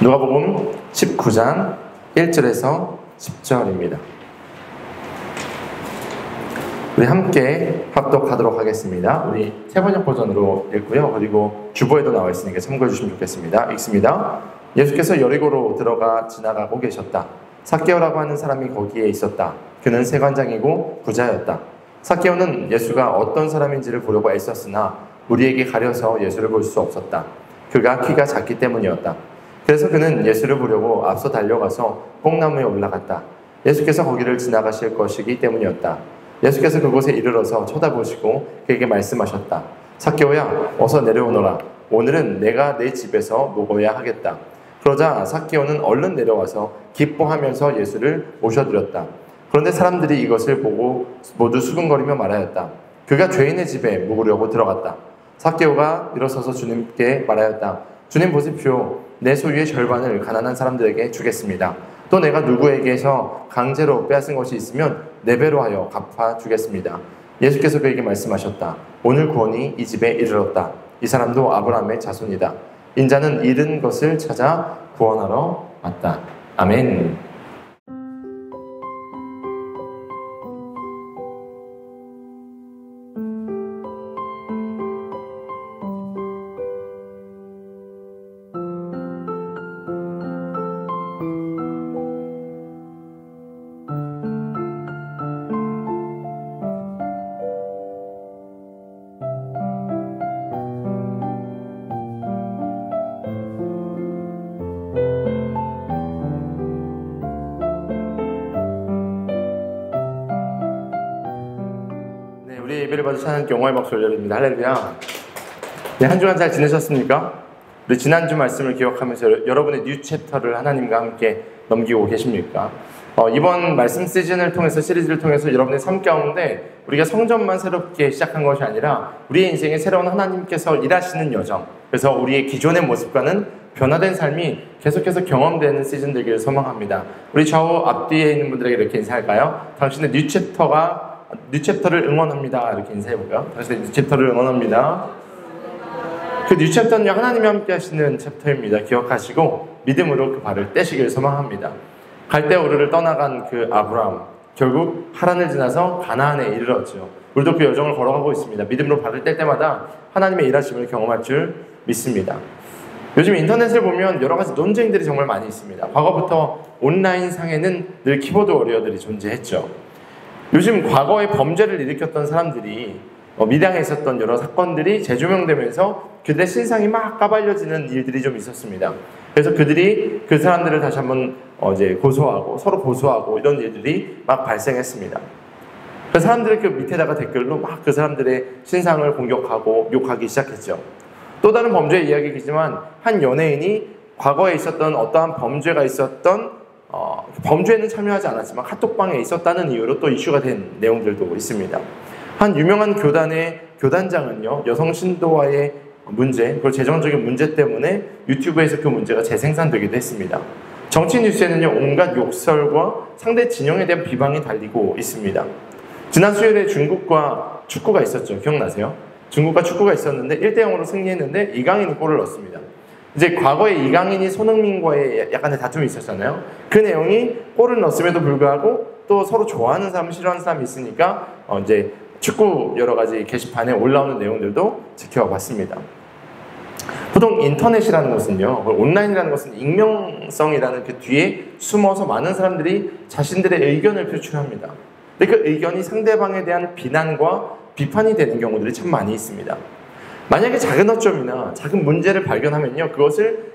누가복음 19장 1절에서 10절입니다. 우리 함께 합독하도록 하겠습니다. 우리 세번역 버전으로 읽고요. 그리고 주보에도 나와 있으니까 참고해 주시면 좋겠습니다. 읽습니다. 예수께서 여리고로 들어가 지나가고 계셨다. 삭개오라고 하는 사람이 거기에 있었다. 그는 세관장이고 부자였다. 삭개오는 예수가 어떤 사람인지를 보려고 애썼으나 우리에게 가려서 예수를 볼 수 없었다. 그가 키가 작기 때문이었다. 그래서 그는 예수를 보려고 앞서 달려가서 뽕나무에 올라갔다. 예수께서 거기를 지나가실 것이기 때문이었다. 예수께서 그곳에 이르러서 쳐다보시고 그에게 말씀하셨다. 삭개오야, 어서 내려오너라. 오늘은 내가 내 집에서 먹어야 하겠다. 그러자 삭개오는 얼른 내려와서 기뻐하면서 예수를 모셔드렸다. 그런데 사람들이 이것을 보고 모두 수근거리며 말하였다. 그가 죄인의 집에 묵으려고 들어갔다. 삭개오가 일어서서 주님께 말하였다. 주님 보십시오. 내 소유의 절반을 가난한 사람들에게 주겠습니다. 또 내가 누구에게서 강제로 빼앗은 것이 있으면 4배로 하여 갚아주겠습니다. 예수께서 그에게 말씀하셨다. 오늘 구원이 이 집에 이르렀다. 이 사람도 아브라함의 자손이다. 인자는 잃은 것을 찾아 구원하러 왔다. 아멘. 우리 예배를 받으신 하나님께 영광의 박수 올려드립니다. 할렐루야. 네, 한 주간 잘 지내셨습니까? 우리 지난주 말씀을 기억하면서 여러분의 뉴 챕터를 하나님과 함께 넘기고 계십니까? 이번 말씀 시즌을 통해서, 시리즈를 통해서 여러분의 삶 가운데 우리가 성전만 새롭게 시작한 것이 아니라 우리의 인생에 새로운 하나님께서 일하시는 여정, 그래서 우리의 기존의 모습과는 변화된 삶이 계속해서 경험되는 시즌 되기를 소망합니다. 우리 좌우 앞뒤에 있는 분들에게 이렇게 인사할까요? 당신의 뉴 챕터를 응원합니다. 이렇게 인사해볼까요? 당신의 뉴 챕터를 응원합니다. 그 뉴 챕터는요, 하나님이 함께 하시는 챕터입니다. 기억하시고 믿음으로 그 발을 떼시길 소망합니다. 갈대우르를 떠나간 그 아브라함, 결국 하란을 지나서 가나안에 이르렀죠. 우리도 그 여정을 걸어가고 있습니다. 믿음으로 발을 뗄 때마다 하나님의 일하심을 경험할 줄 믿습니다. 요즘 인터넷을 보면 여러 가지 논쟁들이 정말 많이 있습니다. 과거부터 온라인상에는 늘 키보드 워리어들이 존재했죠. 요즘 과거에 범죄를 일으켰던 사람들이 미량에 있었던 여러 사건들이 재조명되면서 그들의 신상이 막 까발려지는 일들이 좀 있었습니다. 그래서 그들이 그 사람들을 다시 한번 이제 고소하고 서로 고소하고 이런 일들이 막 발생했습니다. 그 사람들이 그 밑에다가 댓글로 막 그 사람들의 신상을 공격하고 욕하기 시작했죠. 또 다른 범죄의 이야기이지만 한 연예인이 과거에 있었던 어떠한 범죄가 있었던 범죄에는 참여하지 않았지만 카톡방에 있었다는 이유로 또 이슈가 된 내용들도 있습니다. 한 유명한 교단의 교단장은요, 여성 신도와의 문제, 그리고 재정적인 문제 때문에 유튜브에서 그 문제가 재생산되기도 했습니다. 정치 뉴스에는요, 온갖 욕설과 상대 진영에 대한 비방이 달리고 있습니다. 지난 수요일에 중국과 축구가 있었죠. 기억나세요? 중국과 축구가 있었는데 1대0으로 승리했는데 이강인이 골을 넣었습니다. 이제 과거에 이강인이 손흥민과의 약간의 다툼이 있었잖아요. 그 내용이 골을 넣었음에도 불구하고 또 서로 좋아하는 사람, 싫어하는 사람이 있으니까 이제 축구 여러 가지 게시판에 올라오는 내용들도 지켜봤습니다. 보통 인터넷이라는 것은요, 온라인이라는 것은 익명성이라는 그 뒤에 숨어서 많은 사람들이 자신들의 의견을 표출합니다. 근데 그 의견이 상대방에 대한 비난과 비판이 되는 경우들이 참 많이 있습니다. 만약에 작은 어점이나 작은 문제를 발견하면요, 그것을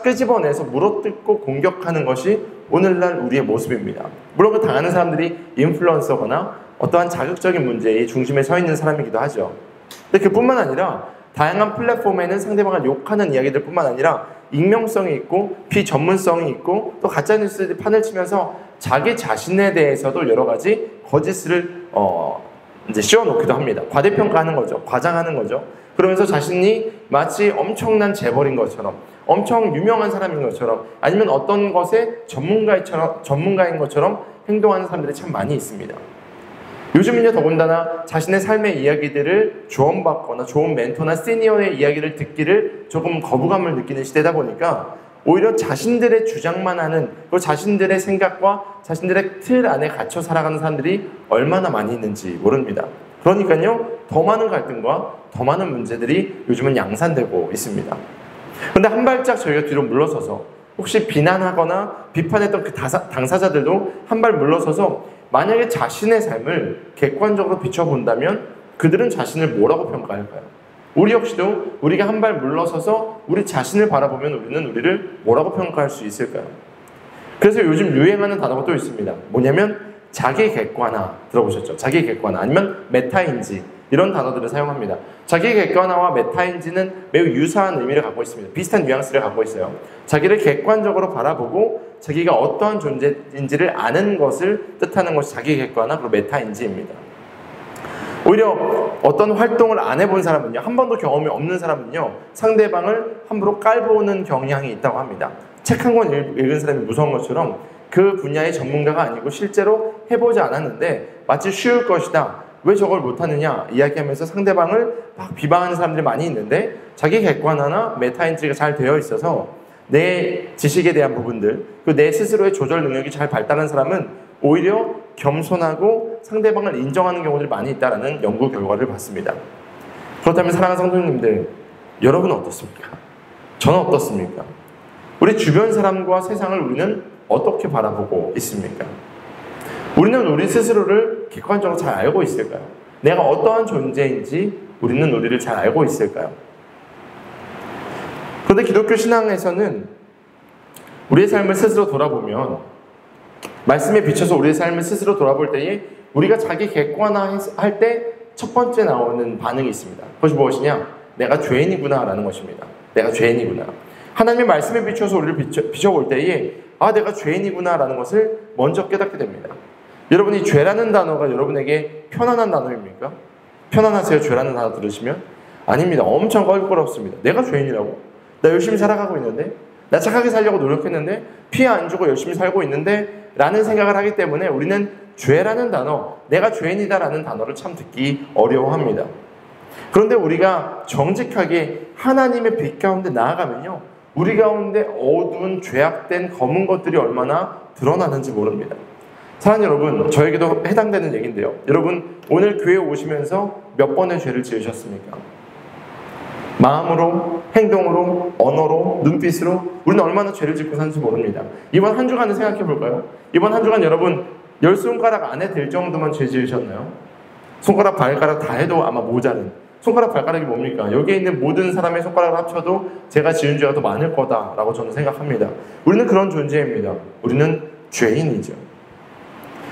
끄집어내서 물어뜯고 공격하는 것이 오늘날 우리의 모습입니다. 물론 그 당하는 사람들이 인플루언서거나 어떠한 자극적인 문제의 중심에 서 있는 사람이기도 하죠. 근데 그뿐만 아니라 다양한 플랫폼에는 상대방을 욕하는 이야기들 뿐만 아니라 익명성이 있고 비전문성이 있고 또 가짜뉴스들이 판을 치면서 자기 자신에 대해서도 여러 가지 거짓을 이제 씌워놓기도 합니다. 과대평가하는 거죠. 과장하는 거죠. 그러면서 자신이 마치 엄청난 재벌인 것처럼, 엄청 유명한 사람인 것처럼, 아니면 어떤 것의 전문가인 것처럼 행동하는 사람들이 참 많이 있습니다. 요즘은요, 더군다나 자신의 삶의 이야기들을 조언받거나 좋은 멘토나 시니어의 이야기를 듣기를 조금 거부감을 느끼는 시대다 보니까 오히려 자신들의 주장만 하는, 그 자신들의 생각과 자신들의 틀 안에 갇혀 살아가는 사람들이 얼마나 많이 있는지 모릅니다. 그러니까요, 더 많은 갈등과 더 많은 문제들이 요즘은 양산되고 있습니다. 그런데 한 발짝 저희가 뒤로 물러서서 혹시 비난하거나 비판했던 그 당사자들도 한 발 물러서서 만약에 자신의 삶을 객관적으로 비춰본다면 그들은 자신을 뭐라고 평가할까요? 우리 역시도 우리가 한 발 물러서서 우리 자신을 바라보면 우리는 우리를 뭐라고 평가할 수 있을까요? 그래서 요즘 유행하는 단어가 또 있습니다. 뭐냐면 자기 객관화. 들어보셨죠? 자기 객관화 아니면 메타인지, 이런 단어들을 사용합니다. 자기 객관화와 메타인지는 매우 유사한 의미를 갖고 있습니다. 비슷한 뉘앙스를 갖고 있어요. 자기를 객관적으로 바라보고 자기가 어떠한 존재인지를 아는 것을 뜻하는 것이 자기 객관화, 그리고 메타인지입니다. 오히려 어떤 활동을 안 해본 사람은요, 한 번도 경험이 없는 사람은요, 상대방을 함부로 깔보는 경향이 있다고 합니다. 책 한 권 읽은 사람이 무서운 것처럼 그 분야의 전문가가 아니고 실제로 해보지 않았는데 마치 쉬울 것이다, 왜 저걸 못하느냐 이야기하면서 상대방을 막 비방하는 사람들이 많이 있는데, 자기 객관화나 메타인지가 잘 되어 있어서 내 지식에 대한 부분들, 그 내 스스로의 조절 능력이 잘 발달한 사람은 오히려 겸손하고 상대방을 인정하는 경우들이 많이 있다는 연구 결과를 봤습니다. 그렇다면 사랑하는 성도님들, 여러분은 어떻습니까? 저는 어떻습니까? 우리 주변 사람과 세상을 우리는 어떻게 바라보고 있습니까? 우리는 우리 스스로를 객관적으로 잘 알고 있을까요? 내가 어떠한 존재인지 우리는 우리를 잘 알고 있을까요? 그런데 기독교 신앙에서는 우리의 삶을 스스로 돌아보면, 말씀에 비춰서 우리의 삶을 스스로 돌아볼 때에 우리가 자기 객관화할 때 첫 번째 나오는 반응이 있습니다. 그것이 무엇이냐? 내가 죄인이구나 라는 것입니다. 내가 죄인이구나. 하나님의 말씀에 비춰서 우리를 비춰볼 때에 내가 죄인이구나 라는 것을 먼저 깨닫게 됩니다. 여러분, 이 죄라는 단어가 여러분에게 편안한 단어입니까? 편안하세요? 죄라는 단어 들으시면? 아닙니다. 엄청 껄끄럽습니다. 내가 죄인이라고? 나 열심히 살아가고 있는데? 나 착하게 살려고 노력했는데? 피해 안 주고 열심히 살고 있는데? 라는 생각을 하기 때문에 우리는 죄라는 단어, 내가 죄인이다 라는 단어를 참 듣기 어려워합니다. 그런데 우리가 정직하게 하나님의 빛 가운데 나아가면요, 우리 가운데 어두운 죄악된 검은 것들이 얼마나 드러나는지 모릅니다. 사랑하는 여러분, 저에게도 해당되는 얘기인데요. 여러분, 오늘 교회에 오시면서 몇 번의 죄를 지으셨습니까? 마음으로, 행동으로, 언어로, 눈빛으로 우리는 얼마나 죄를 짓고 사는지 모릅니다. 이번 한 주간을 생각해 볼까요? 이번 한 주간 여러분 10손가락 안에 들 정도만 죄 지으셨나요? 손가락, 발가락 다 해도 아마 모자른. 손가락, 발가락이 뭡니까? 여기에 있는 모든 사람의 손가락을 합쳐도 제가 지은 죄가 더 많을 거다라고 저는 생각합니다. 우리는 그런 존재입니다. 우리는 죄인이죠.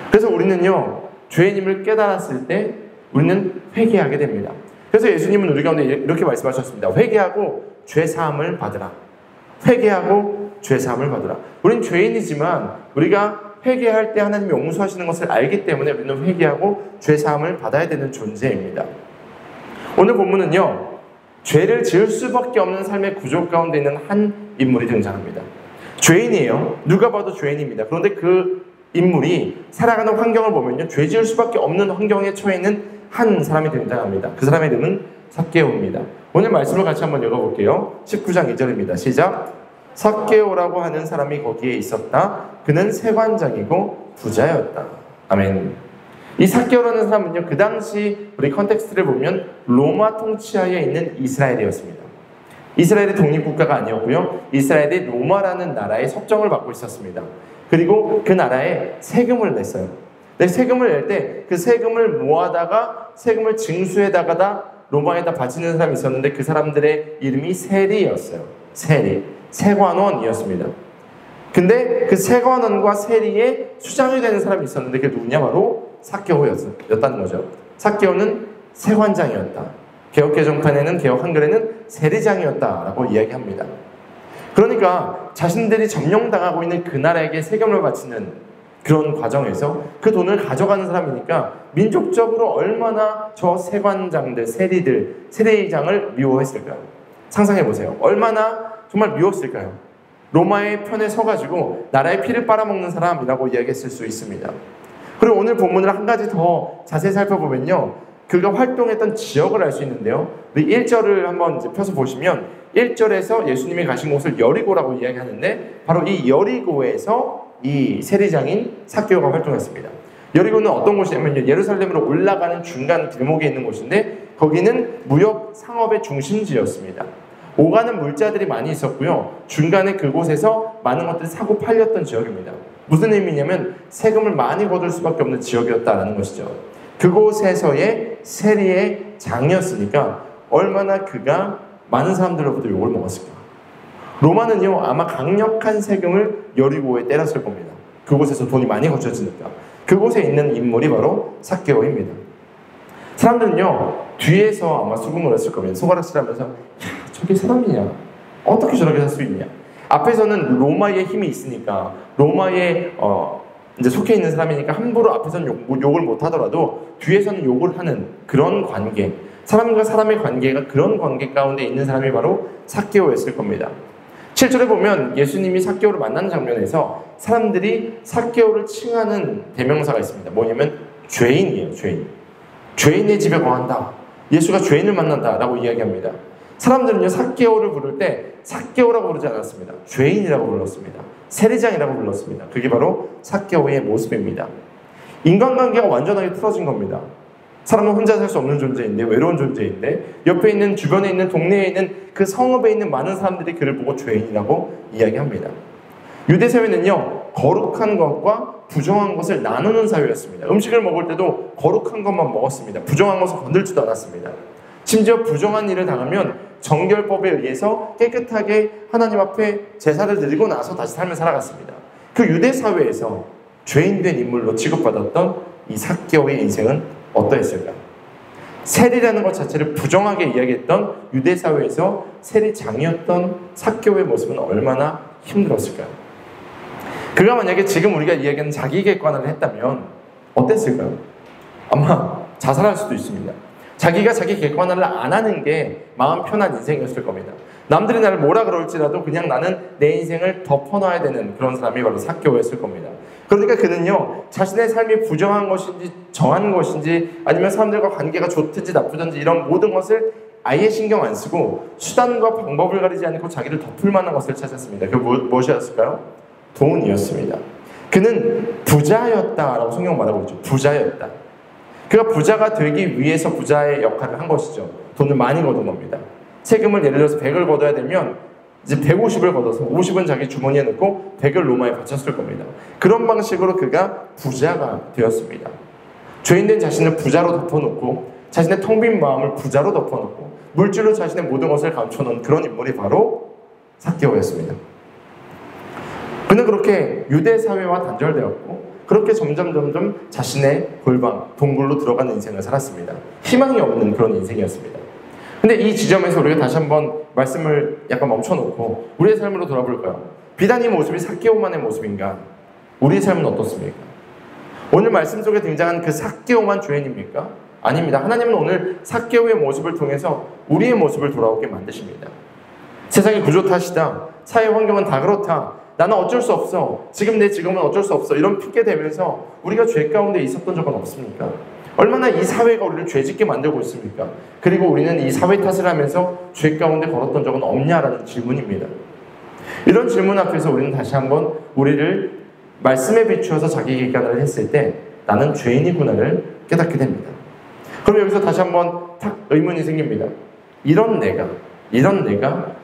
그래서 우리는요, 죄인임을 깨달았을 때 우리는 회개하게 됩니다. 그래서 예수님은 우리 가운데 이렇게 말씀하셨습니다. 회개하고 죄사함을 받으라. 회개하고 죄사함을 받으라. 우린 죄인이지만 우리가 회개할 때 하나님이 용서하시는 것을 알기 때문에 우리는 회개하고 죄사함을 받아야 되는 존재입니다. 오늘 본문은요, 죄를 지을 수밖에 없는 삶의 구조 가운데 있는 한 인물이 등장합니다. 죄인이에요. 누가 봐도 죄인입니다. 그런데 그 인물이 살아가는 환경을 보면요, 죄 지을 수밖에 없는 환경에 처해 있는 한 사람이 등장합니다. 그 사람의 이름은 삭개오입니다. 오늘 말씀을 같이 한번 읽어볼게요. 19장 2절입니다. 시작. 삭개오라고 하는 사람이 거기에 있었다. 그는 세관장이고 부자였다. 아멘. 이 삭개오라는 사람은요, 그 당시 우리 컨텍스트를 보면 로마 통치하에 있는 이스라엘이었습니다. 이스라엘이 독립국가가 아니었고요, 이스라엘이 로마라는 나라의 섭정을 받고 있었습니다. 그리고 그 나라에 세금을 냈어요. 근데 세금을 낼 때 그 세금을 모아다가 세금을 징수에다가 로마에다 바치는 사람이 있었는데 그 사람들의 이름이 세리였어요. 세관원이었습니다. 근데 그 세관원과 세리의 수장이 되는 사람이 있었는데 그게 누구냐? 바로 삭개오였다는 거죠. 삭개오는 세관장이었다. 개역개정판에는, 개역 한글에는 세리장이었다라고 이야기합니다. 그러니까 자신들이 점령당하고 있는 그 나라에게 세금을 바치는 그런 과정에서 그 돈을 가져가는 사람이니까 민족적으로 얼마나 저 세관장들, 세리장을 미워했을까요? 상상해보세요. 얼마나 정말 미웠을까요? 로마의 편에 서가지고 나라의 피를 빨아먹는 사람이라고 이야기했을 수 있습니다. 그리고 오늘 본문을 한 가지 더 자세히 살펴보면요, 그가 활동했던 지역을 알 수 있는데요. 우리 1절을 한번 이제 펴서 보시면 1절에서 예수님이 가신 곳을 여리고라고 이야기하는데 바로 이 여리고에서 이 세리장인 삭개오가 활동했습니다. 여리고는 어떤 곳이냐면 예루살렘으로 올라가는 중간 길목에 있는 곳인데 거기는 무역 상업의 중심지였습니다. 오가는 물자들이 많이 있었고요. 중간에 그곳에서 많은 것들이 사고 팔렸던 지역입니다. 무슨 의미냐면 세금을 많이 거둘 수밖에 없는 지역이었다는 것이죠. 그곳에서의 세리의 장이었으니까 얼마나 그가 많은 사람들로부터 욕을 먹었을까. 로마는요 아마 강력한 세금을 여리고에 때렸을 겁니다. 그곳에서 돈이 많이 거쳐지니까. 그곳에 있는 인물이 바로 삭개오입니다. 사람들은요 뒤에서 아마 수긍을 했을 겁니다. 손가락질하면서 야 저게 사람이냐, 어떻게 저렇게 살 수 있냐. 앞에서는 로마의 힘이 있으니까 로마에 이제 속해 있는 사람이니까 함부로 앞에서는 욕을 못 하더라도 뒤에서는 욕을 하는 그런 관계, 사람과 사람의 관계가 그런 관계 가운데 있는 사람이 바로 삭개오였을 겁니다. 7절에 보면 예수님이 삭개오를 만나는 장면에서 사람들이 삭개오를 칭하는 대명사가 있습니다. 뭐냐면 죄인이에요. 죄인의 집에 거한다. 예수가 죄인을 만난다라고 이야기합니다. 사람들은요 삭개오를 부를 때 삭개오라고 부르지 않았습니다. 죄인이라고 불렀습니다. 세리장이라고 불렀습니다. 그게 바로 삭개오의 모습입니다. 인간관계가 완전하게 틀어진 겁니다. 사람은 혼자 살 수 없는 존재인데, 외로운 존재인데 옆에 있는, 주변에 있는, 동네에 있는 그 성읍에 있는 많은 사람들이 그를 보고 죄인이라고 이야기합니다. 유대 사회는요 거룩한 것과 부정한 것을 나누는 사회였습니다. 음식을 먹을 때도 거룩한 것만 먹었습니다. 부정한 것을 건들지도 않았습니다. 심지어 부정한 일을 당하면 정결법에 의해서 깨끗하게 하나님 앞에 제사를 드리고 나서 다시 삶을 살아갔습니다. 그 유대 사회에서 죄인된 인물로 취급받았던 이 삭개오의 인생은 어떠했을까? 세리라는 것 자체를 부정하게 이야기했던 유대 사회에서 세리장이었던 삭개오의 모습은 얼마나 힘들었을까요? 그가 만약에 지금 우리가 이야기하는 자기 객관화를 했다면 어땠을까요? 아마 자살할 수도 있습니다. 자기가 자기 객관화를 안 하는 게 마음 편한 인생이었을 겁니다. 남들이 나를 뭐라 그럴지라도 그냥 나는 내 인생을 덮어놔야 되는 그런 사람이 바로 삭개오였을 겁니다. 그러니까 그는요 자신의 삶이 부정한 것인지 정한 것인지 아니면 사람들과 관계가 좋든지 나쁘든지 이런 모든 것을 아예 신경 안 쓰고 수단과 방법을 가리지 않고 자기를 덮을 만한 것을 찾았습니다. 그 무엇이었을까요? 돈이었습니다. 그는 부자였다라고 성경 말하고 있죠. 부자였다. 그가 부자가 되기 위해서 부자의 역할을 한 것이죠. 돈을 많이 거둔 겁니다. 세금을 예를 들어서 100을 걷어야 되면 이제 150을 걷어서 50은 자기 주머니에 넣고 100을 로마에 바쳤을 겁니다. 그런 방식으로 그가 부자가 되었습니다. 죄인된 자신을 부자로 덮어놓고 자신의 텅 빈 마음을 부자로 덮어놓고 물질로 자신의 모든 것을 감춰놓은 그런 인물이 바로 삭개오였습니다. 그는 그렇게 유대 사회와 단절되었고 그렇게 점점 자신의 골방, 동굴로 들어가는 인생을 살았습니다. 희망이 없는 그런 인생이었습니다. 근데 이 지점에서 우리가 다시 한번 말씀을 약간 멈춰놓고 우리의 삶으로 돌아볼까요? 비단 이 모습이 삭개오만의 모습인가? 우리의 삶은 어떻습니까? 오늘 말씀 속에 등장한 그 삭개오만 죄인입니까? 아닙니다. 하나님은 오늘 삭개오의 모습을 통해서 우리의 모습을 돌아오게 만드십니다. 세상의 구조 탓이다. 사회 환경은 다 그렇다. 나는 어쩔 수 없어. 지금 내 지금은 어쩔 수 없어. 이런 핑계 대면서 우리가 죄 가운데 있었던 적은 없습니까? 얼마나 이 사회가 우리를 죄짓게 만들고 있습니까? 그리고 우리는 이 사회 탓을 하면서 죄 가운데 걸었던 적은 없냐라는 질문입니다. 이런 질문 앞에서 우리는 다시 한번 우리를 말씀에 비추어서 자기 객관화를 했을 때 나는 죄인이구나를 깨닫게 됩니다. 그럼 여기서 다시 한번 탁 의문이 생깁니다. 이런 내가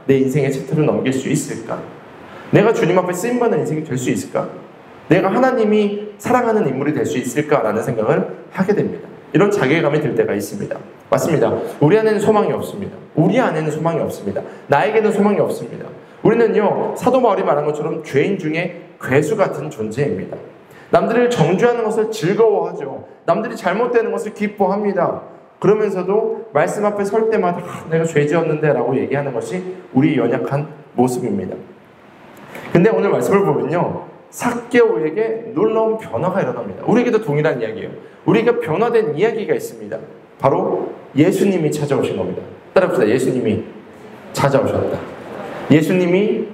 내 인생의 챕터를 넘길 수 있을까? 내가 주님 앞에 쓰임받는 인생이 될 수 있을까? 내가 하나님이 사랑하는 인물이 될 수 있을까라는 생각을 하게 됩니다. 이런 자괴감이 들 때가 있습니다. 맞습니다. 우리 안에는 소망이 없습니다. 우리 안에는 소망이 없습니다. 나에게는 소망이 없습니다. 우리는요, 사도 바울이 말한 것처럼 죄인 중에 괴수 같은 존재입니다. 남들을 정죄하는 것을 즐거워하죠. 남들이 잘못되는 것을 기뻐합니다. 그러면서도 말씀 앞에 설 때마다 내가 죄 지었는데 라고 얘기하는 것이 우리 연약한 모습입니다. 근데 오늘 말씀을 보면요, 삭개오에게 놀라운 변화가 일어납니다. 우리에게도 동일한 이야기예요. 우리가 변화된 이야기가 있습니다. 바로 예수님이 찾아오신 겁니다. 따라합시다. 예수님이 찾아오셨다. 예수님이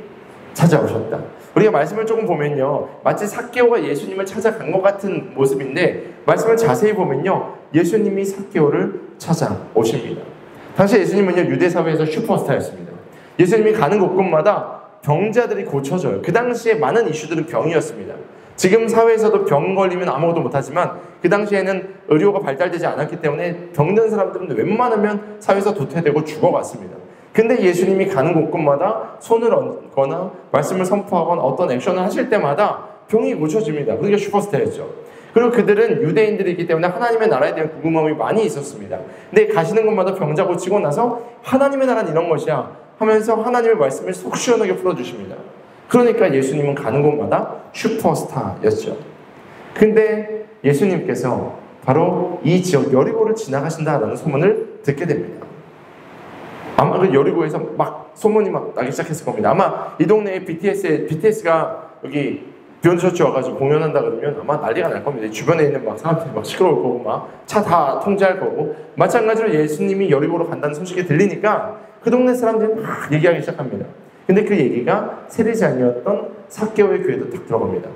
찾아오셨다. 우리가 말씀을 조금 보면요, 마치 삭개오가 예수님을 찾아간 것 같은 모습인데 말씀을 자세히 보면요, 예수님이 삭개오를 찾아오십니다. 당시 예수님은요, 유대 사회에서 슈퍼스타였습니다. 예수님이 가는 곳곳마다 병자들이 고쳐져요. 그 당시에 많은 이슈들은 병이었습니다. 지금 사회에서도 병 걸리면 아무것도 못하지만 그 당시에는 의료가 발달되지 않았기 때문에 병든 사람들은 웬만하면 사회에서 도태되고 죽어갔습니다. 근데 예수님이 가는 곳곳마다 손을 얹거나 말씀을 선포하거나 어떤 액션을 하실 때마다 병이 고쳐집니다. 그러니까 슈퍼스타였죠. 그리고 그들은 유대인들이기 때문에 하나님의 나라에 대한 궁금함이 많이 있었습니다. 근데 가시는 곳마다 병자 고치고 나서 하나님의 나라는 이런 것이야 하면서 하나님의 말씀을 속 시원하게 풀어주십니다. 그러니까 예수님은 가는 곳마다 슈퍼스타였죠. 근데 예수님께서 바로 이 지역 여리고를 지나가신다라는 소문을 듣게 됩니다. 아마 그 여리고에서 막 소문이 막 나기 시작했을 겁니다. 아마 이 동네에 BTS가 여기 비욘드 처치 와가지고 공연한다 그러면 아마 난리가 날 겁니다. 주변에 있는 막 사람들이 막 시끄러울 거고 막 차 다 통제할 거고, 마찬가지로 예수님이 여리고로 간다는 소식이 들리니까 그 동네 사람들이 막 얘기하기 시작합니다. 근데 그 얘기가 세리장이었던 삭개오의 귀에도 딱 들어갑니다.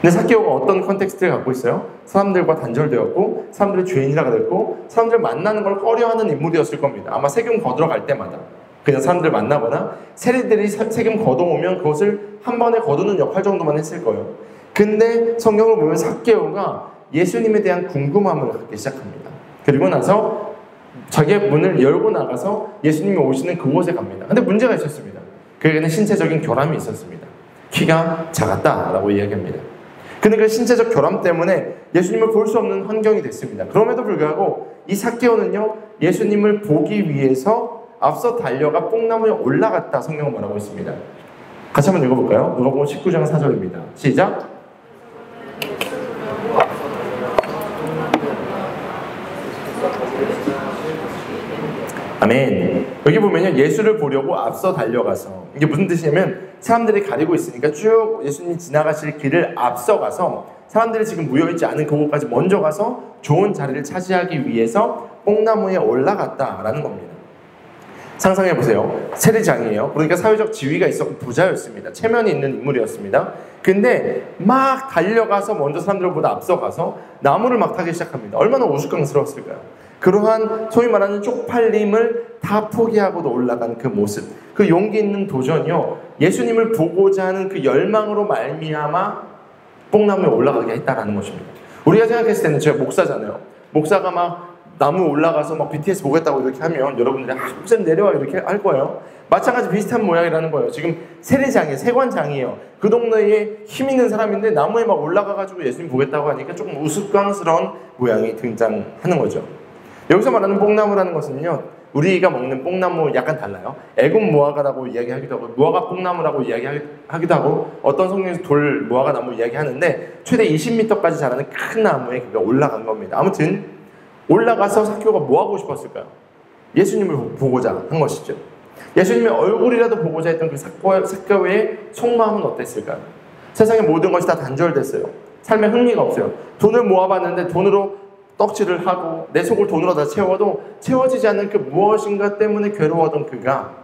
근데 삭개오가 어떤 컨텍스트를 갖고 있어요? 사람들과 단절되었고 사람들의 죄인이라고 됐고 사람들 만나는 걸 꺼려하는 인물이었을 겁니다. 아마 세금 거두러 갈 때마다 그냥 사람들 만나거나 세리들이 세금 걷어오면 그것을 한 번에 거두는 역할 정도만 했을 거예요. 근데 성경을 보면 삭개오가 예수님에 대한 궁금함을 갖기 시작합니다. 그리고 나서 자기의 문을 열고 나가서 예수님이 오시는 그곳에 갑니다. 근데 문제가 있었습니다. 그에게는 신체적인 결함이 있었습니다. 키가 작았다라고 이야기합니다. 근데 그 신체적 결함 때문에 예수님을 볼 수 없는 환경이 됐습니다. 그럼에도 불구하고 이 삭개오는요, 예수님을 보기 위해서 앞서 달려가 뽕나무에 올라갔다 성경은 말하고 있습니다. 같이 한번 읽어볼까요? 누가복음 19장 4절입니다. 시작! 아멘. 여기 보면요, 예수를 보려고 앞서 달려가서, 이게 무슨 뜻이냐면 사람들이 가리고 있으니까 쭉 예수님이 지나가실 길을 앞서가서 사람들이 지금 모여있지 않은 그곳까지 먼저 가서 좋은 자리를 차지하기 위해서 뽕나무에 올라갔다라는 겁니다. 상상해보세요. 세리장이에요. 그러니까 사회적 지위가 있었고 부자였습니다. 체면이 있는 인물이었습니다. 근데 막 달려가서 먼저 사람들보다 앞서가서 나무를 막 타기 시작합니다. 얼마나 우스꽝스러웠을까요? 그러한 소위 말하는 쪽팔림을 다 포기하고도 올라간 그 모습, 그 용기 있는 도전이요, 예수님을 보고자 하는 그 열망으로 말미암아 뽕나무에 올라가게 했다라는 것입니다. 우리가 생각했을 때는, 제가 목사잖아요. 목사가 막 나무 올라가서 막 BTS 보겠다고 이렇게 하면 여러분들이 목사님 내려와 이렇게 할 거예요. 마찬가지 비슷한 모양이라는 거예요. 지금 세리장이에요. 세관장이에요. 그 동네에 힘 있는 사람인데 나무에 막 올라가가지고 예수님 보겠다고 하니까 조금 우스꽝스러운 모양이 등장하는 거죠. 여기서 말하는 뽕나무라는 것은요, 우리가 먹는 뽕나무 약간 달라요. 애굽 무화과라고 이야기하기도 하고 무화과 뽕나무라고 이야기하기도 하고, 어떤 성경에서 돌 무화과 나무 이야기하는데 최대 20m까지 자라는 큰 나무에 올라간 겁니다. 아무튼 올라가서 삭개오가 뭐 하고 싶었을까요? 예수님을 보고자 한 것이죠. 예수님의 얼굴이라도 보고자 했던 그 삭개오의 속마음은 어땠을까요? 세상의 모든 것이 다 단절됐어요. 삶에 흥미가 없어요. 돈을 모아봤는데 돈으로 떡칠을 하고 내 속을 돈으로 다 채워도 채워지지 않는 그 무엇인가 때문에 괴로워하던 그가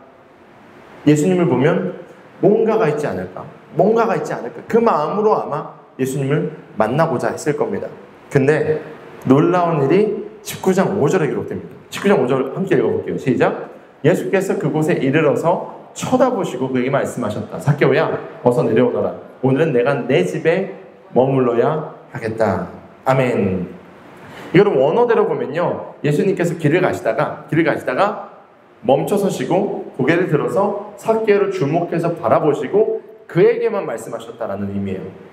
예수님을 보면 뭔가가 있지 않을까? 뭔가가 있지 않을까? 그 마음으로 아마 예수님을 만나고자 했을 겁니다. 근데 놀라운 일이 19장 5절에 기록됩니다. 19장 5절 함께 읽어볼게요. 시작! 예수께서 그곳에 이르러서 쳐다보시고 그에게 말씀하셨다. 삭개오야, 어서 내려오너라. 오늘은 내가 내 집에 머물러야 하겠다. 아멘. 이거를 원어대로 보면요, 예수님께서 길을 가시다가 멈춰 서시고 고개를 들어서 삭개오를 주목해서 바라보시고 그에게만 말씀하셨다라는 의미예요.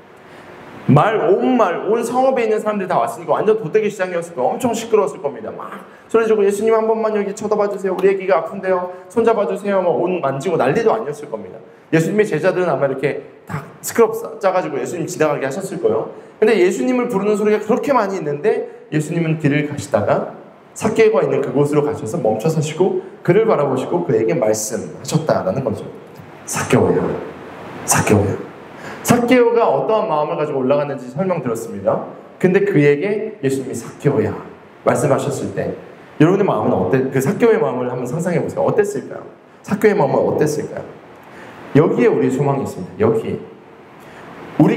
온 성읍에 있는 사람들이 다 왔으니까 완전 도떼기 시장이었을 거예요. 엄청 시끄러웠을 겁니다. 막 소리 지르고 예수님 한 번만 여기 쳐다봐 주세요. 우리 애기가 아픈데요. 손잡아 주세요. 막 옷 만지고 난리도 아니었을 겁니다. 예수님의 제자들은 아마 이렇게 다 스크럽 짜가지고 예수님 지나가게 하셨을 거예요. 근데 예수님을 부르는 소리가 그렇게 많이 있는데 예수님은 길을 가시다가 삭개오가 있는 그곳으로 가셔서 멈춰 서시고 그를 바라보시고 그에게 말씀하셨다라는 거죠. 삭개오야, 삭개오야. 삭개오가 어떠한 마음을 가지고 올라갔는지 설명드렸습니다. 근데 그에게 예수님이 삭개오야 말씀하셨을 때 여러분의 마음은 그 삭개오의 마음을 한번 상상해 보세요. 어땠을까요? 삭개오의 마음은 어땠을까요? 여기에 우리 소망이 있습니다. 여기에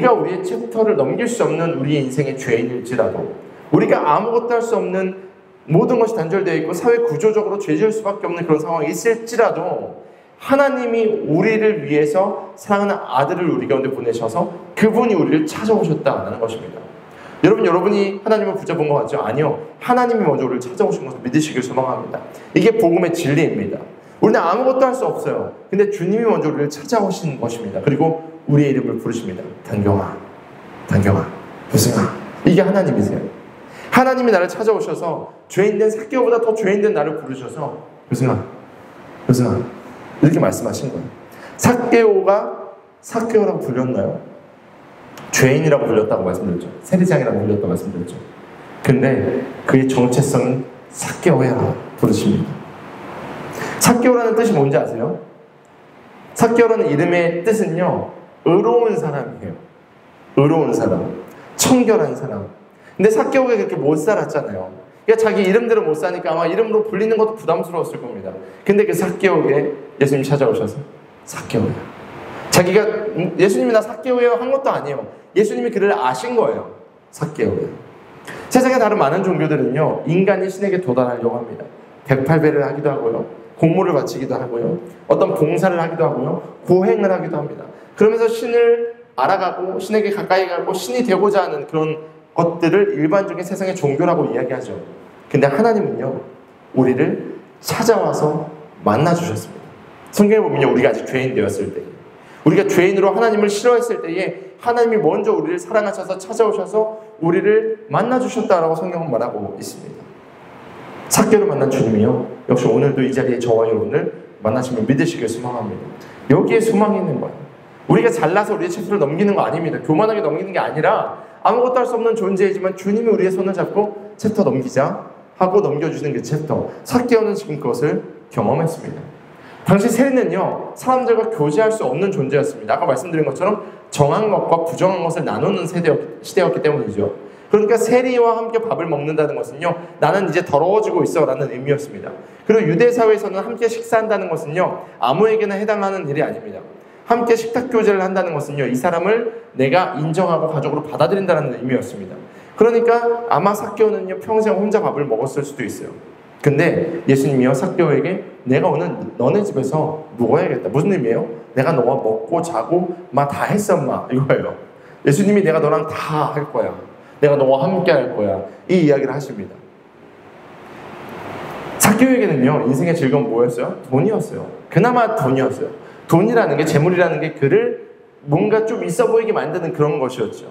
우리가 우리의 챕터를 넘길 수 없는 우리의 인생의 죄인일지라도, 우리가 아무것도 할 수 없는 모든 것이 단절되어 있고 사회 구조적으로 죄질 수밖에 없는 그런 상황이 있을지라도 하나님이 우리를 위해서 사랑하는 아들을 우리 가운데 보내셔서 그분이 우리를 찾아오셨다는 것입니다. 여러분이 하나님을 붙잡은 것 같죠? 아니요. 하나님이 먼저 우리를 찾아오신 것을 믿으시길 소망합니다. 이게 복음의 진리입니다. 우리는 아무것도 할 수 없어요. 근데 주님이 먼저 우리를 찾아오신 것입니다. 그리고 우리의 이름을 부르십니다. 단경아, 효승아. 이게 하나님이세요. 하나님이 나를 찾아오셔서 죄인된 삭개오보다 더 죄인된 나를 부르셔서 효승아 이렇게 말씀하신 거예요. 삭개오라고 불렸나요? 죄인이라고 불렸다고 말씀드렸죠. 세리장이라고 불렸다고 말씀드렸죠. 근데 그의 정체성은 삭개오야 부르십니다. 삭개오라는 뜻이 뭔지 아세요? 삭개오라는 이름의 뜻은요, 의로운 사람이에요. 의로운 사람, 청결한 사람. 근데 삭개오가 그렇게 못 살았잖아요. 그러니까 자기 이름대로 못 사니까 아마 이름으로 불리는 것도 부담스러웠을 겁니다. 근데 그 삭개오에 예수님이 찾아오셔서 삭개오야. 자기가 예수님이 나 삭개오예요 한 것도 아니에요. 예수님이 그를 아신 거예요. 삭개오야. 세상에 다른 많은 종교들은요, 인간이 신에게 도달하려고 합니다. 108배를 하기도 하고요, 공물을 바치기도 하고요, 어떤 봉사를 하기도 하고요, 고행을 하기도 합니다. 그러면서 신을 알아가고 신에게 가까이 가고 신이 되고자 하는 그런 것들을 일반적인 세상의 종교라고 이야기하죠. 근데 하나님은요, 우리를 찾아와서 만나주셨습니다. 성경에 보면요, 우리가 아직 죄인 되었을 때, 우리가 죄인으로 하나님을 싫어했을 때에 하나님이 먼저 우리를 사랑하셔서 찾아오셔서 우리를 만나주셨다라고 성경은 말하고 있습니다. 삭개오를 만난 주님이요, 역시 오늘도 이 자리에 저와 여러분을 만나시면 믿으시길 소망합니다. 여기에 소망이 있는 거예요. 우리가 잘나서 우리의 챕터를 넘기는 거 아닙니다. 교만하게 넘기는 게 아니라 아무것도 할 수 없는 존재이지만 주님이 우리의 손을 잡고 챕터 넘기자 하고 넘겨주시는 그 챕터. 삭개오는 지금 그것을 경험했습니다. 당시 세리는요, 사람들과 교제할 수 없는 존재였습니다. 아까 말씀드린 것처럼 정한 것과 부정한 것을 나누는 시대였기 때문이죠. 그러니까 세리와 함께 밥을 먹는다는 것은요, 나는 이제 더러워지고 있어 라는 의미였습니다. 그리고 유대 사회에서는 함께 식사한다는 것은요, 아무에게나 해당하는 일이 아닙니다. 함께 식탁 교제를 한다는 것은요, 이 사람을 내가 인정하고 가족으로 받아들인다는 의미였습니다. 그러니까 아마 삭개오는요, 평생 혼자 밥을 먹었을 수도 있어요. 근데 예수님이요, 삭개오에게 내가 오늘 너네 집에서 묵어야겠다. 무슨 의미예요? 내가 너와 먹고 자고 다 했어 이거예요. 예수님이 내가 너랑 다 할 거야. 내가 너와 함께 할 거야. 이 이야기를 하십니다. 삭개오에게는요, 인생의 즐거움은 뭐였어요? 돈이었어요. 그나마 돈이었어요. 돈이라는 게, 재물이라는 게 그를 뭔가 좀 있어 보이게 만드는 그런 것이었죠.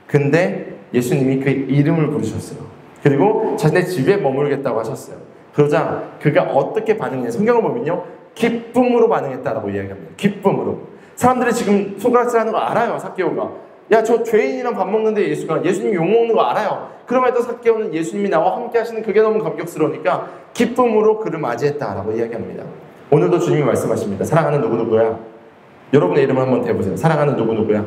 근데 예수님이 그 이름을 부르셨어요. 그리고 자신의 집에 머물겠다고 하셨어요. 그러자 그가 어떻게 반응했냐, 성경을 보면요, 기쁨으로 반응했다라고 이야기합니다. 기쁨으로. 사람들이 지금 손가락질 하는 거 알아요. 삭개오가, 야, 저 죄인이랑 밥 먹는데 예수님이 욕먹는 거 알아요. 그럼에도 삭개오는 예수님이 나와 함께 하시는 그게 너무 감격스러우니까 기쁨으로 그를 맞이했다라고 이야기합니다. 오늘도 주님이 말씀하십니다. 사랑하는 누구누구야. 여러분의 이름을 한번 대보세요. 사랑하는 누구누구야.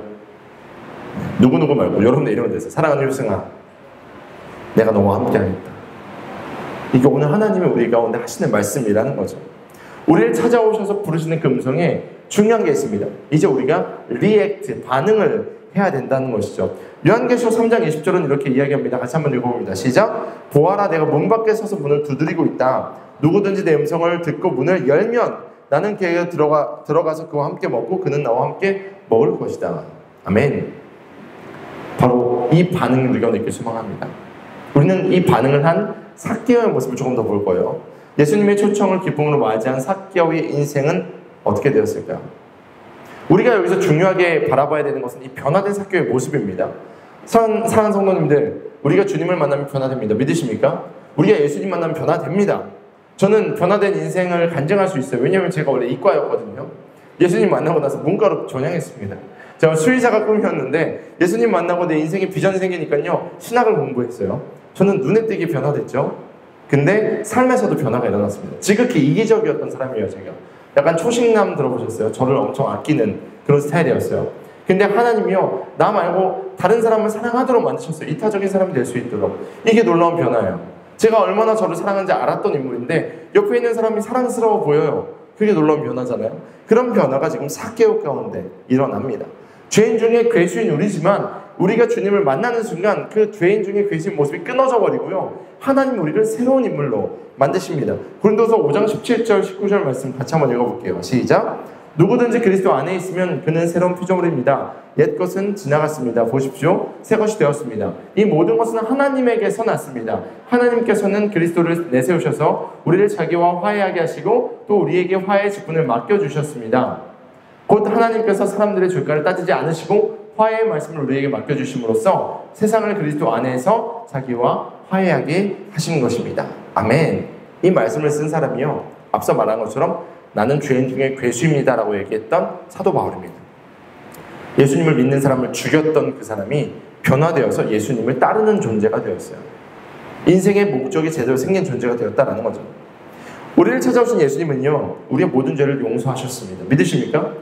누구누구 말고 여러분의 이름을 대세요. 사랑하는 효승아, 내가 너와 함께 하겠다. 이게 오늘 하나님이 우리 가운데 하시는 말씀이라는 거죠. 우리를 찾아오셔서 부르시는 그 음성에 중요한 게 있습니다. 이제 우리가 리액트, 반응을 해야 된다는 것이죠. 요한계시록 3장 20절은 이렇게 이야기합니다. 같이 한번 읽어봅니다. 시작. 보아라, 내가 문 밖에 서서 문을 두드리고 있다. 누구든지 내 음성을 듣고 문을 열면 나는 그에게 들어가서 그와 함께 먹고 그는 나와 함께 먹을 것이다. 아멘. 바로 이 반응을 우리가 느낄 소망합니다. 우리는 이 반응을 한 삭개오의 모습을 조금 더 볼 거예요. 예수님의 초청을 기쁨으로 맞이한 삭개오의 인생은 어떻게 되었을까요? 우리가 여기서 중요하게 바라봐야 되는 것은 이 변화된 삭개오의 모습입니다. 사랑하는 성도님들, 우리가 주님을 만나면 변화됩니다. 믿으십니까? 우리가 예수님 만나면 변화됩니다. 저는 변화된 인생을 간증할 수 있어요. 왜냐하면 제가 원래 이과였거든요. 예수님 만나고 나서 문과로 전향했습니다. 제가 수의사가 꿈이었는데 예수님 만나고 내 인생에 비전이 생기니까요, 신학을 공부했어요. 저는 눈에 띄게 변화됐죠. 근데 삶에서도 변화가 일어났습니다. 지극히 이기적이었던 사람이에요. 제가 약간 초식남 들어보셨어요? 저를 엄청 아끼는 그런 스타일이었어요. 근데 하나님이요, 나 말고 다른 사람을 사랑하도록 만드셨어요. 이타적인 사람이 될 수 있도록. 이게 놀라운 변화예요. 제가 얼마나 저를 사랑하는지 알았던 인물인데 옆에 있는 사람이 사랑스러워 보여요. 그게 놀라운 변화잖아요. 그런 변화가 지금 삭개오 가운데 일어납니다. 죄인 중에 괴수인 우리지만 우리가 주님을 만나는 순간 그 죄인 중에 괴수인 모습이 끊어져 버리고요. 하나님 우리를 새로운 인물로 만드십니다. 고린도서 5장 17절 19절 말씀 같이 한번 읽어볼게요. 시작. 누구든지 그리스도 안에 있으면 그는 새로운 피조물입니다. 옛 것은 지나갔습니다. 보십시오. 새 것이 되었습니다. 이 모든 것은 하나님에게서 났습니다. 하나님께서는 그리스도를 내세우셔서 우리를 자기와 화해하게 하시고 또 우리에게 화해의 직분을 맡겨주셨습니다. 곧 하나님께서 사람들의 죄가를 따지지 않으시고 화해의 말씀을 우리에게 맡겨주심으로써 세상을 그리스도 안에서 자기와 화해하게 하신 것입니다. 아멘. 이 말씀을 쓴 사람이요, 앞서 말한 것처럼 나는 죄인 중에 괴수입니다 라고 얘기했던 사도 바울입니다. 예수님을 믿는 사람을 죽였던 그 사람이 변화되어서 예수님을 따르는 존재가 되었어요. 인생의 목적이 제대로 생긴 존재가 되었다는 거죠. 우리를 찾아오신 예수님은요, 우리의 모든 죄를 용서하셨습니다. 믿으십니까?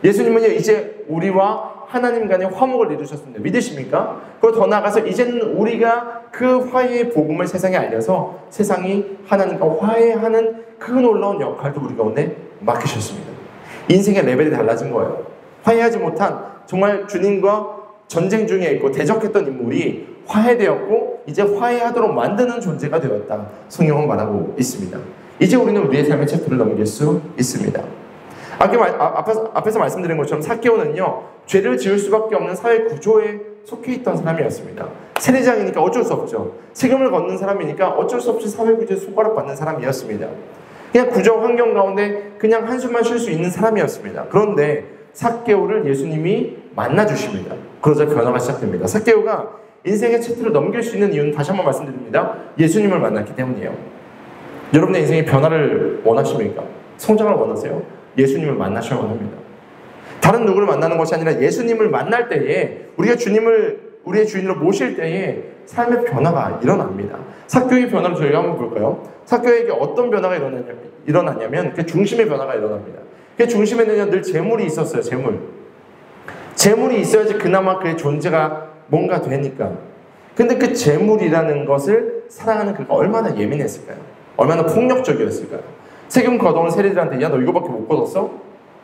예수님은요, 이제 우리와 하나님 간의 화목을 이루셨습니다. 믿으십니까? 그리고 더 나아가서 이제는 우리가 그 화해의 복음을 세상에 알려서 세상이 하나님과 화해하는 그 놀라운 역할도 우리 가운데 맡기셨습니다. 인생의 레벨이 달라진 거예요. 화해하지 못한 정말 주님과 전쟁 중에 있고 대적했던 인물이 화해되었고 이제 화해하도록 만드는 존재가 되었다. 성경은 말하고 있습니다. 이제 우리는 우리의 삶의 챕터를 넘길 수 있습니다. 앞에서 말씀드린 것처럼 삭개오는요, 죄를 지을 수밖에 없는 사회 구조에 속해 있던 사람이었습니다. 세리장이니까 어쩔 수 없죠. 세금을 걷는 사람이니까 어쩔 수 없이 사회 구조에 손가락받는 사람이었습니다. 그냥 구조 환경 가운데 그냥 한숨만 쉴 수 있는 사람이었습니다. 그런데 삭개오를 예수님이 만나주십니다. 그러자 변화가 시작됩니다. 삭개오가 인생의 챕터를 넘길 수 있는 이유는 다시 한번 말씀드립니다. 예수님을 만났기 때문이에요. 여러분의 인생의 변화를 원하십니까? 성장을 원하세요? 예수님을 만나셔야 원합니다. 다른 누구를 만나는 것이 아니라 예수님을 만날 때에 우리가 주님을 우리의 주인으로 모실 때에 삶의 변화가 일어납니다. 삭개오의 변화를 저희가 한번 볼까요? 삭개오에게 어떤 변화가 일어나냐면 그 중심의 변화가 일어납니다. 그 중심에는 늘 재물이 있었어요. 재물이 있어야지 그나마 그의 존재가 뭔가 되니까. 근데 그 재물이라는 것을 사랑하는 그가 얼마나 예민했을까요? 얼마나 폭력적이었을까요? 세금 걷어온 세리들한테 야 너 이거밖에 못 걷었어?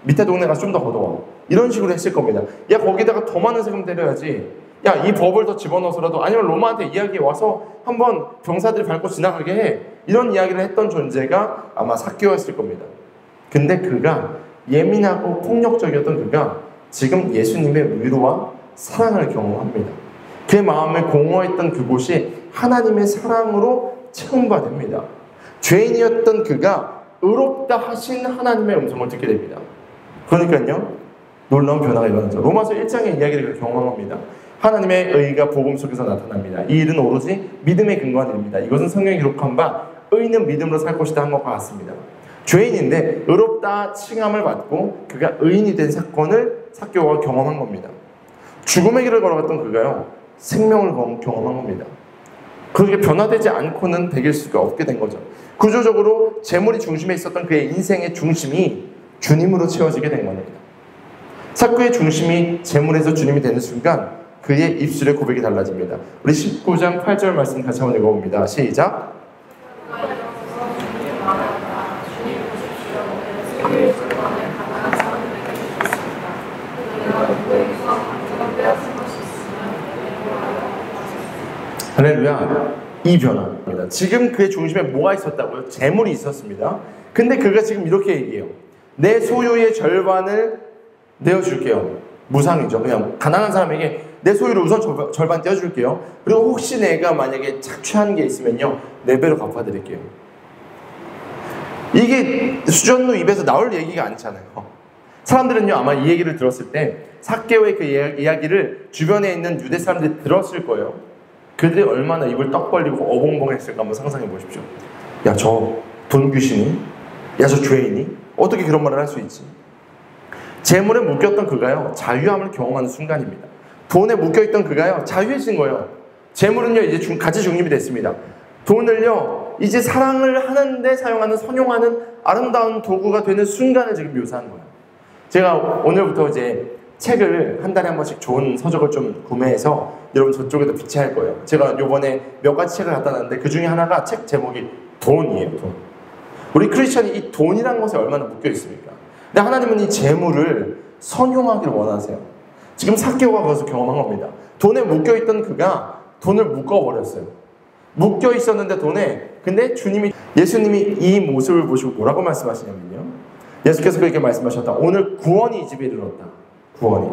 밑에 동네 가서 좀 더 걷어와. 이런 식으로 했을 겁니다. 야 거기다가 더 많은 세금 때려야지. 야 이 법을 더 집어넣어서라도, 아니면 로마한테 이야기해 와서 한번 병사들이 밟고 지나가게 해. 이런 이야기를 했던 존재가 아마 삭개오였을 겁니다. 근데 그가 예민하고 폭력적이었던 그가 지금 예수님의 위로와 사랑을 경험합니다. 그의 마음을 공허했던 그곳이 하나님의 사랑으로 채움받습니다. 죄인이었던 그가 의롭다 하신 하나님의 음성을 듣게 됩니다. 그러니까요, 놀라운 변화가 일어나죠. 로마서 1장의 이야기를 경험합니다. 하나님의 의가 복음 속에서 나타납니다. 이 일은 오로지 믿음에 근거한 일입니다. 이것은 성경에 기록한 바 의인은 믿음으로 살 것이다 한 것과 같습니다. 죄인인데 의롭다 칭함을 받고 그가 의인이 된 사건을 삭개오가 경험한 겁니다. 죽음의 길을 걸어갔던 그가요, 생명을 경험한 겁니다. 그렇게 변화되지 않고는 되길 수가 없게 된 거죠. 구조적으로 재물이 중심에 있었던 그의 인생의 중심이 주님으로 채워지게 된 겁니다. 삭개오의 중심이 재물에서 주님이 되는 순간 그의 입술의 고백이 달라집니다. 우리 19장 8절 말씀 같이 한번 읽어봅니다. 시작. 할렐루야. 이 변화입니다. 지금 그의 중심에 뭐가 있었다고요? 재물이 있었습니다. 근데 그가 지금 이렇게 얘기해요. 내 소유의 절반을 내어줄게요. 무상이죠. 그냥 가난한 사람에게 내 소유를 우선 절반 떼어줄게요. 그리고 혹시 내가 만약에 착취한 게 있으면요, 4배로 갚아드릴게요. 이게 수전노 입에서 나올 얘기가 아니잖아요. 사람들은요, 아마 이 얘기를 들었을 때 삭개오의 그 이야기를 주변에 있는 유대 사람들이 들었을 거예요. 그들이 얼마나 입을 떡 벌리고 어벙벙했을까 한번 상상해 보십시오. 야, 저 돈 귀신이? 야, 저 죄인이? 어떻게 그런 말을 할 수 있지? 재물에 묶였던 그가요, 자유함을 경험하는 순간입니다. 돈에 묶여있던 그가요, 자유해진 거예요. 재물은요, 이제 같이 중립이 됐습니다. 돈을요, 이제 사랑을 하는데 사용하는, 선용하는 아름다운 도구가 되는 순간을 지금 묘사한 거예요. 제가 오늘부터 이제 책을 한 달에 한 번씩 좋은 서적을 좀 구매해서 여러분 저쪽에다 비치할 거예요. 제가 요번에 몇 가지 책을 갖다 놨는데 그 중에 하나가 책 제목이 돈이에요. 돈. 우리 크리스천이 이 돈이라는 것에 얼마나 묶여 있습니까? 근데 하나님은 이 재물을 선용하기를 원하세요. 지금 삭개오가 그것을 경험한 겁니다. 돈에 묶여있던 그가 돈을 묶어버렸어요. 묶여 있었는데 돈에, 근데 예수님이 이 모습을 보시고 뭐라고 말씀하시냐면요, 예수께서 그렇게 말씀하셨다. 오늘 구원이 이 집에 이르렀다. 구원이.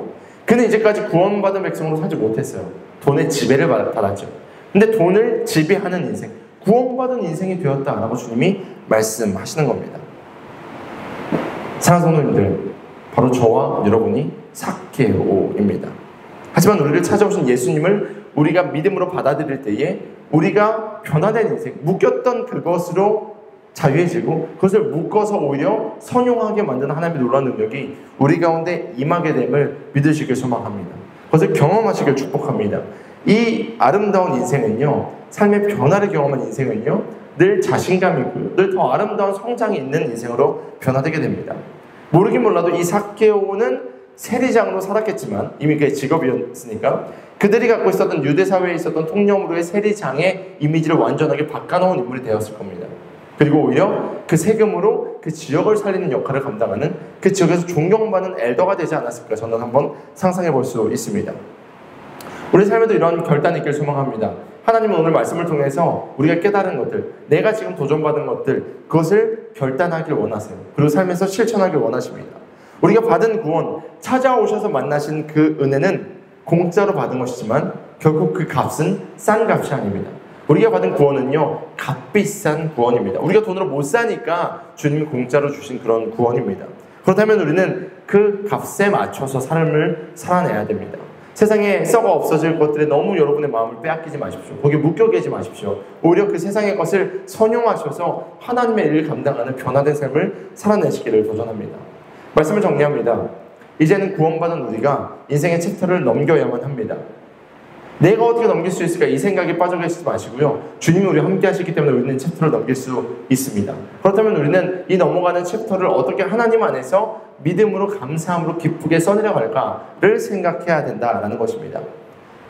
그는 이제까지 구원받은 백성으로 살지 못했어요. 돈의 지배를 받았죠. 근데 돈을 지배하는 인생, 구원받은 인생이 되었다라고 주님이 말씀하시는 겁니다. 사랑하는 성도님들, 바로 저와 여러분이 삭개오입니다. 하지만 우리를 찾아오신 예수님을 우리가 믿음으로 받아들일 때에 우리가 변화된 인생, 묶였던 그것으로 자유해지고 그것을 묶어서 오히려 선용하게 만드는 하나님의 놀라운 능력이 우리 가운데 임하게 됨을 믿으시길 소망합니다. 그것을 경험하시길 축복합니다. 이 아름다운 인생은요, 삶의 변화를 경험한 인생은요, 늘 자신감이고요, 늘 더 아름다운 성장이 있는 인생으로 변화되게 됩니다. 모르긴 몰라도 이 삭개오는 세리장으로 살았겠지만, 이미 그의 직업이었으니까 그들이 갖고 있었던 유대사회에 있었던 통념으로의 세리장의 이미지를 완전하게 바꿔놓은 인물이 되었을 겁니다. 그리고 오히려 그 세금으로 그 지역을 살리는 역할을 감당하는, 그 지역에서 존경받는 엘더가 되지 않았을까, 저는 한번 상상해 볼 수 있습니다. 우리 삶에도 이런 결단이 있길 소망합니다. 하나님은 오늘 말씀을 통해서 우리가 깨달은 것들, 내가 지금 도전받은 것들, 그것을 결단하길 원하세요. 그리고 삶에서 실천하길 원하십니다. 우리가 받은 구원, 찾아오셔서 만나신 그 은혜는 공짜로 받은 것이지만 결국 그 값은 싼 값이 아닙니다. 우리가 받은 구원은요, 값비싼 구원입니다. 우리가 돈으로 못 사니까 주님이 공짜로 주신 그런 구원입니다. 그렇다면 우리는 그 값에 맞춰서 삶을 살아내야 됩니다. 세상에 썩어 없어질 것들에 너무 여러분의 마음을 빼앗기지 마십시오. 거기에 묶여 계지 마십시오. 오히려 그 세상의 것을 선용하셔서 하나님의 일을 감당하는 변화된 삶을 살아내시기를 도전합니다. 말씀을 정리합니다. 이제는 구원받은 우리가 인생의 챕터를 넘겨야만 합니다. 내가 어떻게 넘길 수 있을까, 이 생각에 빠져 계시지 마시고요, 주님이 우리와 함께 하시기 때문에 우리는 챕터를 넘길 수 있습니다. 그렇다면 우리는 이 넘어가는 챕터를 어떻게 하나님 안에서 믿음으로, 감사함으로 기쁘게 써내려갈까를 생각해야 된다라는 것입니다.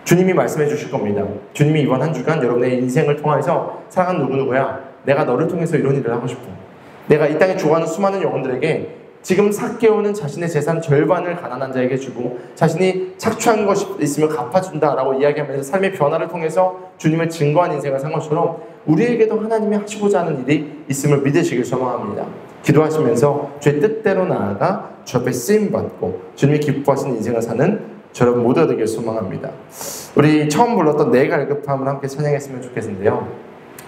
주님이 말씀해 주실 겁니다. 주님이 이번 한 주간 여러분의 인생을 통해서 사랑하는 누구누구야, 내가 너를 통해서 이런 일을 하고 싶어. 내가 이 땅에 죽어가는 수많은 영혼들에게 지금 삭개오는 자신의 재산 절반을 가난한 자에게 주고 자신이 착취한 것이 있으면 갚아준다라고 이야기하면서 삶의 변화를 통해서 주님을 증거한 인생을 산 것처럼 우리에게도 하나님이 하시고자 하는 일이 있음을 믿으시길 소망합니다. 기도하시면서 주의 뜻대로 나아가 주 앞에 쓰임받고 주님이 기뻐하시는 인생을 사는 저 여러분 모두가 되길 소망합니다. 우리 처음 불렀던 내 갈급함을 함께 찬양했으면 좋겠는데요.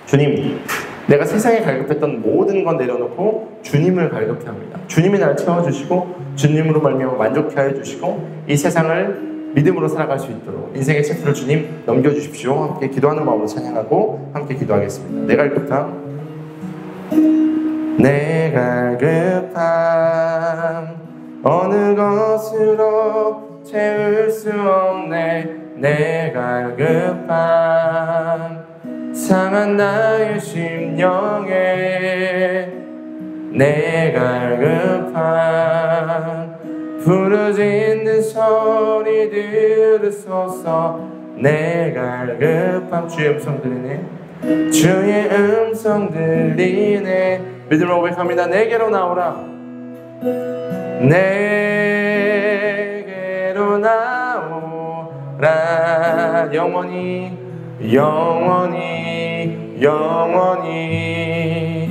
주님, 내가 세상에 갈급했던 모든 건 내려놓고 주님을 갈급해 합니다. 주님이 나를 채워주시고 주님으로 말미암아 만족해 하여 주시고 이 세상을 믿음으로 살아갈 수 있도록 인생의 챕터를 주님 넘겨주십시오. 함께 기도하는 마음으로 찬양하고 함께 기도하겠습니다. 내 갈급함, 내 갈급함 어느 것으로 채울 수 없네. 내 갈급함 상한 나의 심령에 내 갈급함 부르짖는 소리 들으소서. 내 갈급함 주의 음성 들리네. 주의 음성 들리네. 믿음으로 고백합니다. 내게로 나오라. 내게로 나오라. 영원히 영원히 영원히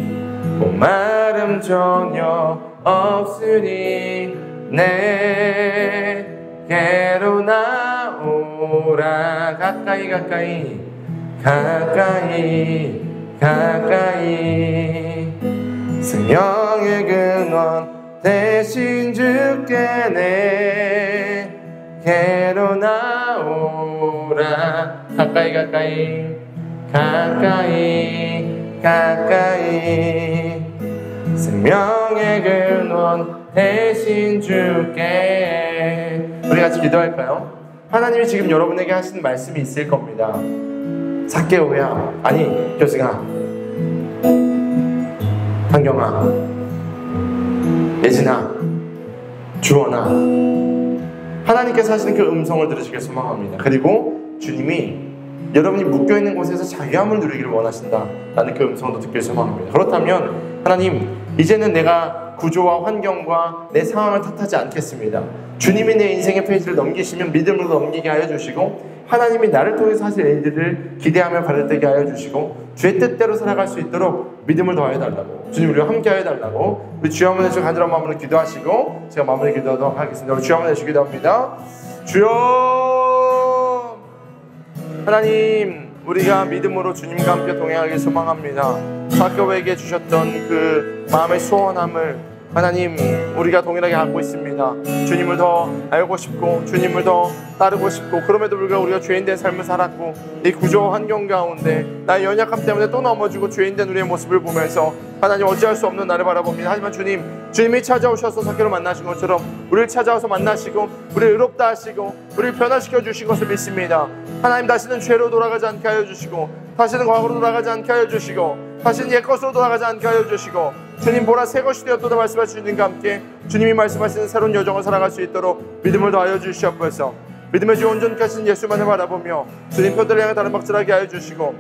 목마름 전혀 없으니 내게로 나오라. 가까이 가까이 가까이 가까이 생명의 근원 대신 주께 내게로 나오라. 가까이 가까이 가까이 가까이 생명의 근원 대신 주께. 우리 같이 기도할까요? 하나님이 지금 여러분에게 하시는 말씀이 있을 겁니다. 삭개오야, 아니 교승아, 한경아, 예진아, 주원아, 하나님께서 하시는 그 음성을 들으시길 소망합니다. 그리고 주님이 여러분이 묶여있는 곳에서 자유함을 누리기를 원하신다 라는 그 음성도 듣길 소망합니다. 그렇다면 하나님, 이제는 내가 내가 구조와 환경과 내 상황을 탓하지 않겠습니다. 주님이 내 인생의 페이지를 넘기시면 믿음으로 넘기게 하여 주시고, 하나님이 나를 통해서 하실 일들을 기대하며 발을되게 하여 주시고, 주의 뜻대로 살아갈 수 있도록 믿음을 더하여 달라고, 주님 우리와 함께 하여 달라고, 우리 주여 한번 해주시고 간절한 마음으로 기도하시고 제가 마무리 기도하도록 하겠습니다. 우리 주여 한번 해주시고 기도합니다. 주여, 하나님, 우리가 믿음으로 주님과 함께 동행하길 소망합니다. 사귑에게 주셨던 그 마음의 소원함을 하나님 우리가 동일하게 갖고 있습니다. 주님을 더 알고 싶고 주님을 더 따르고 싶고, 그럼에도 불구하고 우리가 죄인된 삶을 살았고 이 구조 환경 가운데 나의 연약함 때문에 또 넘어지고 죄인된 우리의 모습을 보면서 하나님 어찌할 수 없는 나를 바라봅니다. 하지만 주님이 찾아오셔서 사귑을 만나신 것처럼 우리를 찾아와서 만나시고 우리를 의롭다 하시고 우리를 변화시켜 주신 것을 믿습니다. 하나님, 다시는 죄로 돌아가지 않게 하여 주시고, 다시는 과거로 돌아가지 않게 하여 주시고, 다시는 옛것으로 돌아가지 않게 하여 주시고, 주님 보라 새 것이 되었도다 말씀하신 주님과 함께 주님이 말씀하시는 새로운 여정을 살아갈 수 있도록 믿음을 더하여 주시옵소서. 믿음의 주 온전케 하신 예수만을 바라보며 주님 표대를 향해 다른 박질하게 하여 주시고,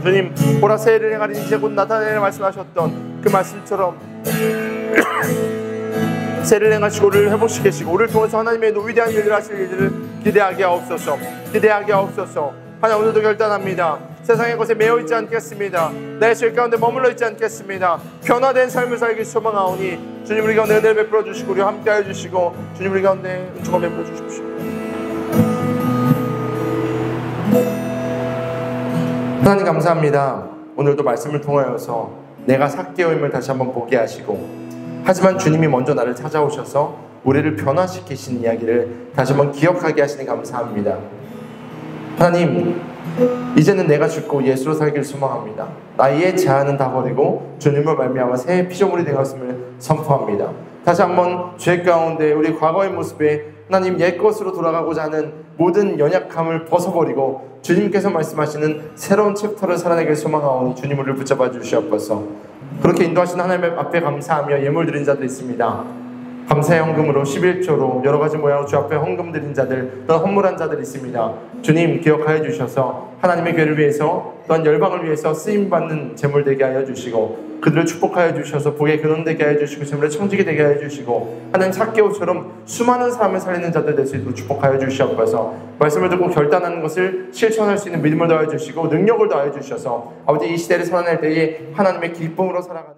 주님 보라 새 일을 행하리니 이제 곧 나타내리라 말씀하셨던 그 말씀처럼 새를 행하시고 우리를 회복시키시고 우리를 통해서 하나님의 위대한 일을 하실 일들을 기대하게 하옵소서. 기대하게 하옵소서. 하나님, 오늘도 결단합니다. 세상의 것에 매여 있지 않겠습니다. 내 죄 가운데 머물러 있지 않겠습니다. 변화된 삶을 살기 소망하오니 주님 우리 가운데 은혜를 베풀어 주시고 우리와 함께 하여 주시고, 주님 우리 가운데 은총을 베풀어 주십시오. 하나님 감사합니다. 오늘도 말씀을 통하여서 내가 삭개오임을 다시 한번 보게 하시고, 하지만 주님이 먼저 나를 찾아오셔서 우리를 변화시키신 이야기를 다시 한번 기억하게 하시니 감사합니다. 하나님, 이제는 내가 죽고 예수로 살기를 소망합니다. 나의 제한은 다 버리고 주님을 말미암아 새 피조물이 되었음을 선포합니다. 다시 한번 죄 가운데 우리 과거의 모습에 하나님 옛것으로 돌아가고자 하는 모든 연약함을 벗어버리고 주님께서 말씀하시는 새로운 챕터를 살아내길 소망하오니 주님 우리를 붙잡아 주시옵소서. 그렇게 인도하시는 하나님 앞에 감사하며 예물 드린 자들 있습니다. 감사의 헌금으로 11조로 여러 가지 모양으로 주 앞에 헌금 드린 자들, 또한 헌물한 자들 있습니다. 주님 기억하여 주셔서 하나님의 교회를 위해서 또한 열방을 위해서 쓰임받는 제물 되게 하여 주시고, 그들을 축복하여 주셔서 복의 근원 되게 하여 주시고 재물의 청지기 되게 하여 주시고, 하나님 삭개오처럼 수많은 사람을 살리는 자들 될 수 있도록 축복하여 주시옵소서. 말씀을 듣고 결단하는 것을 실천할 수 있는 믿음을 더하여 주시고 능력을 더하여 주셔서 아버지 이 시대를 살아낼 때에 하나님의 기쁨으로 살아가는